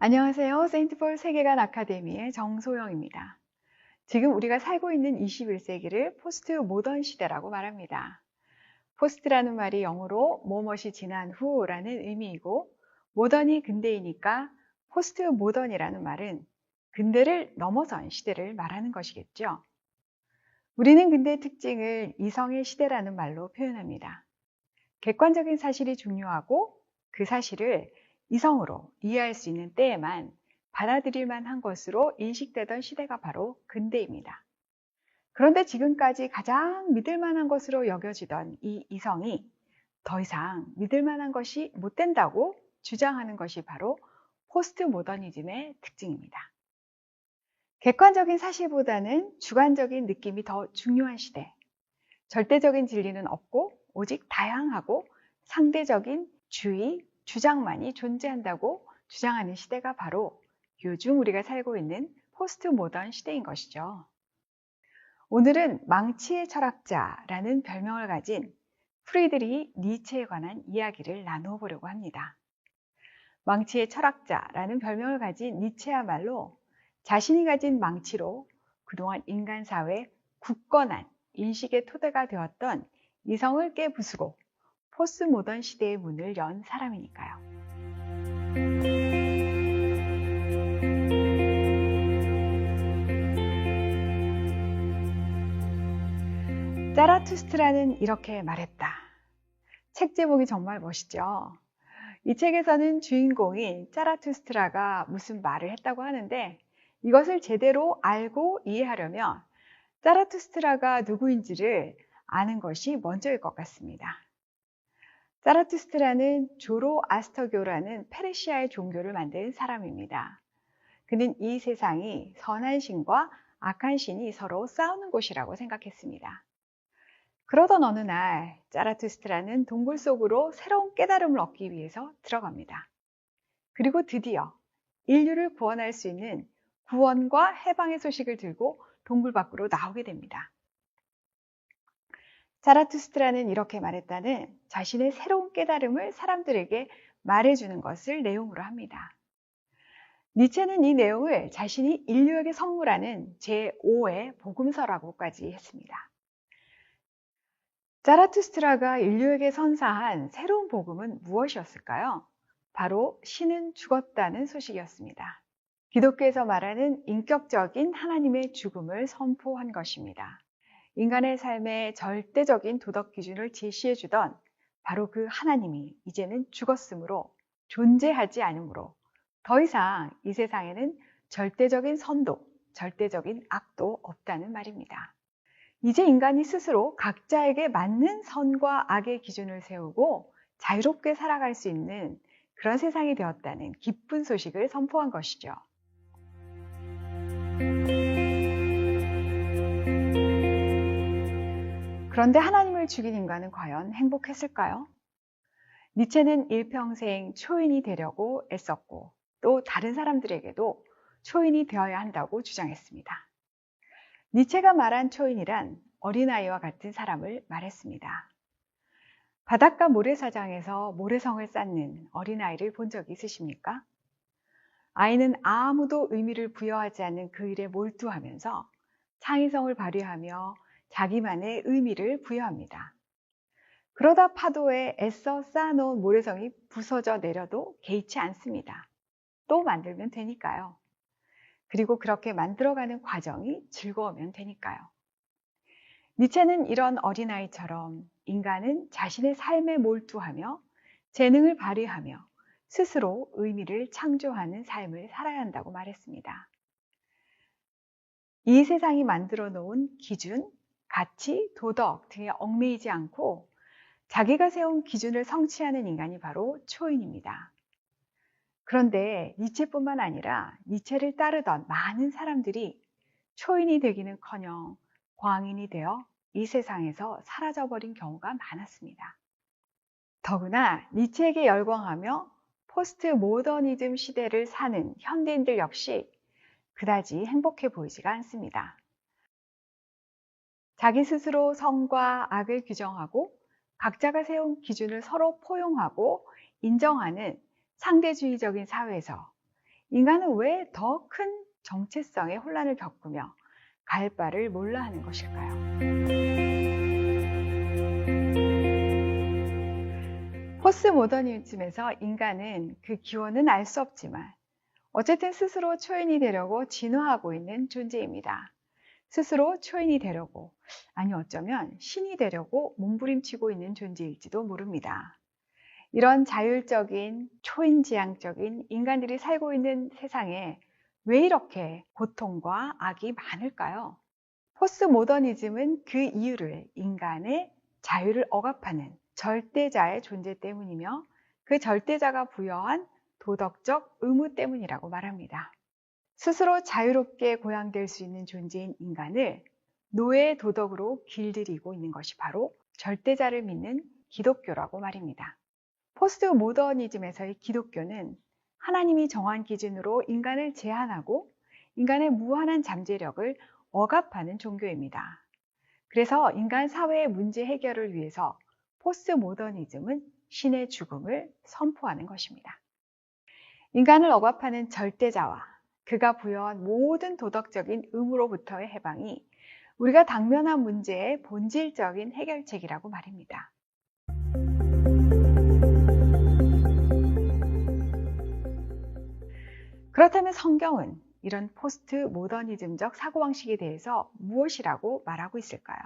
안녕하세요. 세인트폴 세계관 아카데미의 정소영입니다. 지금 우리가 살고 있는 21세기를 포스트 모던 시대라고 말합니다. 포스트라는 말이 영어로 무엇이 지난 후라는 의미이고, 모던이 근대이니까 포스트 모던이라는 말은 근대를 넘어선 시대를 말하는 것이겠죠. 우리는 근대의 특징을 이성의 시대라는 말로 표현합니다. 객관적인 사실이 중요하고 그 사실을 이성으로 이해할 수 있는 때에만 받아들일 만한 것으로 인식되던 시대가 바로 근대입니다. 그런데 지금까지 가장 믿을 만한 것으로 여겨지던 이 이성이 더 이상 믿을 만한 것이 못 된다고 주장하는 것이 바로 포스트 모더니즘의 특징입니다. 객관적인 사실보다는 주관적인 느낌이 더 중요한 시대. 절대적인 진리는 없고 오직 다양하고 상대적인 주의, 주장만이 존재한다고 주장하는 시대가 바로 요즘 우리가 살고 있는 포스트 모던 시대인 것이죠. 오늘은 망치의 철학자라는 별명을 가진 프리드리히 니체에 관한 이야기를 나누어 보려고 합니다. 망치의 철학자라는 별명을 가진 니체야말로 자신이 가진 망치로 그동안 인간 사회에 굳건한 인식의 토대가 되었던 이성을 깨부수고 포스트 모던 시대의 문을 연 사람이니까요. 자라투스트라는 이렇게 말했다. 책 제목이 정말 멋있죠. 이 책에서는 주인공이 자라투스트라가 무슨 말을 했다고 하는데 이것을 제대로 알고 이해하려면 자라투스트라가 누구인지를 아는 것이 먼저일 것 같습니다. 자라투스트라는 조로아스터교라는 페르시아의 종교를 만든 사람입니다. 그는 이 세상이 선한 신과 악한 신이 서로 싸우는 곳이라고 생각했습니다. 그러던 어느 날 자라투스트라는 동굴 속으로 새로운 깨달음을 얻기 위해서 들어갑니다. 그리고 드디어 인류를 구원할 수 있는 구원과 해방의 소식을 들고 동굴 밖으로 나오게 됩니다. 자라투스트라는 이렇게 말했다는 자신의 새로운 깨달음을 사람들에게 말해주는 것을 내용으로 합니다. 니체는 이 내용을 자신이 인류에게 선물하는 제5의 복음서라고까지 했습니다. 자라투스트라가 인류에게 선사한 새로운 복음은 무엇이었을까요? 바로 신은 죽었다는 소식이었습니다. 기독교에서 말하는 인격적인 하나님의 죽음을 선포한 것입니다. 인간의 삶의 절대적인 도덕 기준을 제시해주던 바로 그 하나님이 이제는 죽었으므로 존재하지 않으므로 더 이상 이 세상에는 절대적인 선도, 절대적인 악도 없다는 말입니다. 이제 인간이 스스로 각자에게 맞는 선과 악의 기준을 세우고 자유롭게 살아갈 수 있는 그런 세상이 되었다는 기쁜 소식을 선포한 것이죠. 그런데 하나님을 죽인 인간은 과연 행복했을까요? 니체는 일평생 초인이 되려고 애썼고 또 다른 사람들에게도 초인이 되어야 한다고 주장했습니다. 니체가 말한 초인이란 어린아이와 같은 사람을 말했습니다. 바닷가 모래사장에서 모래성을 쌓는 어린아이를 본 적 있으십니까? 아이는 아무도 의미를 부여하지 않는 그 일에 몰두하면서 창의성을 발휘하며 자기만의 의미를 부여합니다. 그러다 파도에 애써 쌓아놓은 모래성이 부서져 내려도 개의치 않습니다. 또 만들면 되니까요. 그리고 그렇게 만들어가는 과정이 즐거우면 되니까요. 니체는 이런 어린아이처럼 인간은 자신의 삶에 몰두하며 재능을 발휘하며 스스로 의미를 창조하는 삶을 살아야 한다고 말했습니다. 이 세상이 만들어 놓은 기준, 가치, 도덕 등에 얽매이지 않고 자기가 세운 기준을 성취하는 인간이 바로 초인입니다. 그런데 니체뿐만 아니라 니체를 따르던 많은 사람들이 초인이 되기는커녕 광인이 되어 이 세상에서 사라져버린 경우가 많았습니다. 더구나 니체에게 열광하며 포스트 모더니즘 시대를 사는 현대인들 역시 그다지 행복해 보이지가 않습니다. 자기 스스로 선과 악을 규정하고 각자가 세운 기준을 서로 포용하고 인정하는 상대주의적인 사회에서 인간은 왜 더 큰 정체성의 혼란을 겪으며 갈 바를 몰라 하는 것일까요? 포스모더니즘에서 인간은 그 기원은 알 수 없지만 어쨌든 스스로 초인이 되려고 진화하고 있는 존재입니다. 스스로 초인이 되려고, 아니 어쩌면 신이 되려고 몸부림치고 있는 존재일지도 모릅니다. 이런 자율적인, 초인지향적인 인간들이 살고 있는 세상에 왜 이렇게 고통과 악이 많을까요? 포스모더니즘은 그 이유를 인간의 자유를 억압하는 절대자의 존재 때문이며 그 절대자가 부여한 도덕적 의무 때문이라고 말합니다. 스스로 자유롭게 고양될 수 있는 존재인 인간을 노예의 도덕으로 길들이고 있는 것이 바로 절대자를 믿는 기독교라고 말입니다. 포스트 모더니즘에서의 기독교는 하나님이 정한 기준으로 인간을 제한하고 인간의 무한한 잠재력을 억압하는 종교입니다. 그래서 인간 사회의 문제 해결을 위해서 포스트 모더니즘은 신의 죽음을 선포하는 것입니다. 인간을 억압하는 절대자와 그가 부여한 모든 도덕적인 의무로부터의 해방이 우리가 당면한 문제의 본질적인 해결책이라고 말입니다. 그렇다면 성경은 이런 포스트 모더니즘적 사고방식에 대해서 무엇이라고 말하고 있을까요?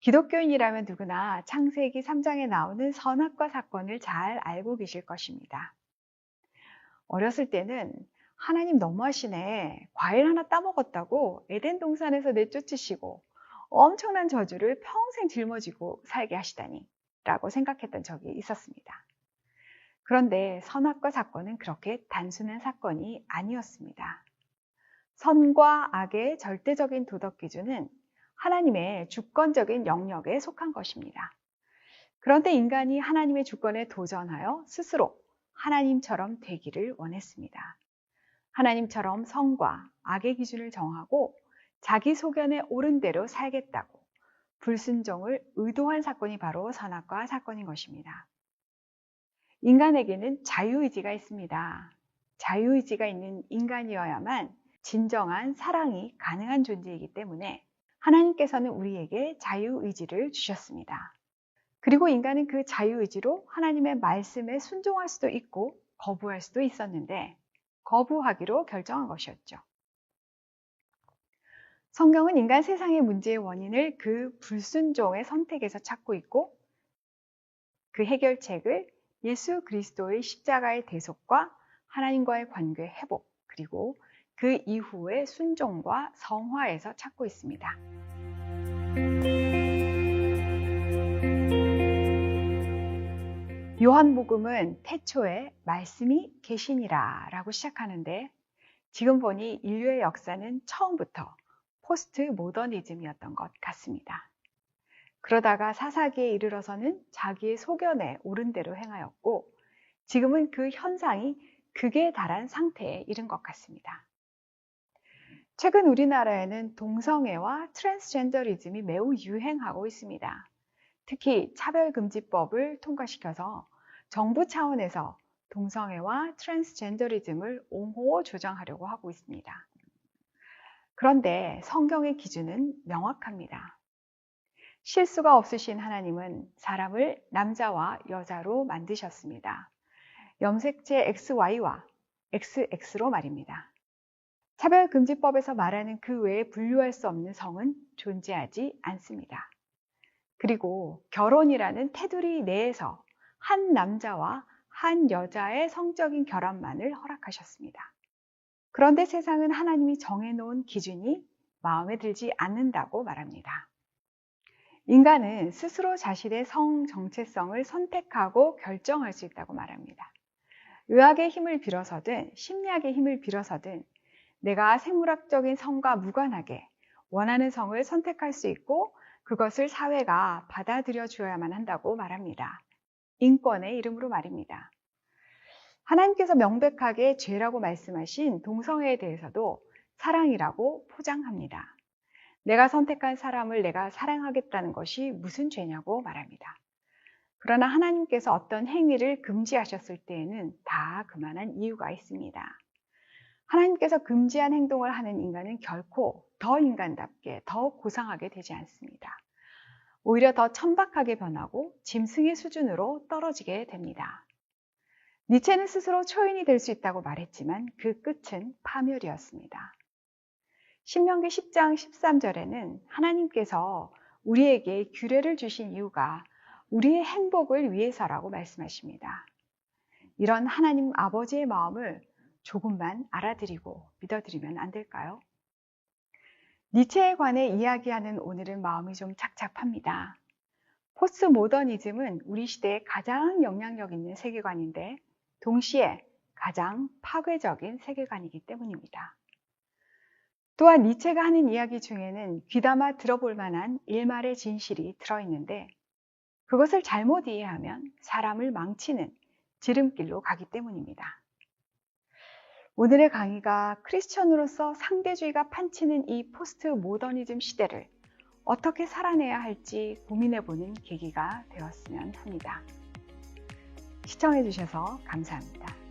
기독교인이라면 누구나 창세기 3장에 나오는 선악과 사건을 잘 알고 계실 것입니다. 어렸을 때는 하나님 너무하시네. 과일 하나 따먹었다고 에덴 동산에서 내쫓으시고 엄청난 저주를 평생 짊어지고 살게 하시다니 라고 생각했던 적이 있었습니다. 그런데 선악과 사건은 그렇게 단순한 사건이 아니었습니다. 선과 악의 절대적인 도덕 기준은 하나님의 주권적인 영역에 속한 것입니다. 그런데 인간이 하나님의 주권에 도전하여 스스로 하나님처럼 되기를 원했습니다. 하나님처럼 선과 악의 기준을 정하고 자기 소견에 옳은 대로 살겠다고 불순종을 의도한 사건이 바로 선악과 사건인 것입니다. 인간에게는 자유의지가 있습니다. 자유의지가 있는 인간이어야만 진정한 사랑이 가능한 존재이기 때문에 하나님께서는 우리에게 자유의지를 주셨습니다. 그리고 인간은 그 자유의지로 하나님의 말씀에 순종할 수도 있고 거부할 수도 있었는데 거부하기로 결정한 것이었죠. 성경은 인간 세상의 문제의 원인을 그 불순종의 선택에서 찾고 있고 그 해결책을 예수 그리스도의 십자가의 대속과 하나님과의 관계 회복, 그리고 그 이후의 순종과 성화에서 찾고 있습니다. 요한복음은 태초에 말씀이 계시니라 라고 시작하는데 지금 보니 인류의 역사는 처음부터 포스트 모더니즘이었던 것 같습니다. 그러다가 사사기에 이르러서는 자기의 소견에 옳은 대로 행하였고 지금은 그 현상이 극에 달한 상태에 이른 것 같습니다. 최근 우리나라에는 동성애와 트랜스젠더리즘이 매우 유행하고 있습니다. 특히 차별금지법을 통과시켜서 정부 차원에서 동성애와 트랜스젠더리즘을 옹호 조장하려고 하고 있습니다. 그런데 성경의 기준은 명확합니다. 실수가 없으신 하나님은 사람을 남자와 여자로 만드셨습니다. 염색체 XY와 XX로 말입니다. 차별금지법에서 말하는 그 외에 분류할 수 없는 성은 존재하지 않습니다. 그리고 결혼이라는 테두리 내에서 한 남자와 한 여자의 성적인 결합만을 허락하셨습니다. 그런데 세상은 하나님이 정해놓은 기준이 마음에 들지 않는다고 말합니다. 인간은 스스로 자신의 성 정체성을 선택하고 결정할 수 있다고 말합니다. 의학의 힘을 빌어서든 심리학의 힘을 빌어서든 내가 생물학적인 성과 무관하게 원하는 성을 선택할 수 있고 그것을 사회가 받아들여 주어야만 한다고 말합니다. 인권의 이름으로 말입니다. 하나님께서 명백하게 죄라고 말씀하신 동성애에 대해서도 사랑이라고 포장합니다. 내가 선택한 사람을 내가 사랑하겠다는 것이 무슨 죄냐고 말합니다. 그러나 하나님께서 어떤 행위를 금지하셨을 때에는 다 그만한 이유가 있습니다. 하나님께서 금지한 행동을 하는 인간은 결코 더 인간답게, 더 고상하게 되지 않습니다. 오히려 더 천박하게 변하고 짐승의 수준으로 떨어지게 됩니다. 니체는 스스로 초인이 될 수 있다고 말했지만 그 끝은 파멸이었습니다. 신명기 10장 13절에는 하나님께서 우리에게 규례를 주신 이유가 우리의 행복을 위해서라고 말씀하십니다. 이런 하나님 아버지의 마음을 조금만 알아드리고 믿어드리면 안 될까요? 니체에 관해 이야기하는 오늘은 마음이 좀 착잡합니다. 포스트 모더니즘은 우리 시대에 가장 영향력 있는 세계관인데 동시에 가장 파괴적인 세계관이기 때문입니다. 또한 니체가 하는 이야기 중에는 귀담아 들어볼 만한 일말의 진실이 들어있는데 그것을 잘못 이해하면 사람을 망치는 지름길로 가기 때문입니다. 오늘의 강의가 크리스천으로서 상대주의가 판치는 이 포스트 모더니즘 시대를 어떻게 살아내야 할지 고민해보는 계기가 되었으면 합니다. 시청해주셔서 감사합니다.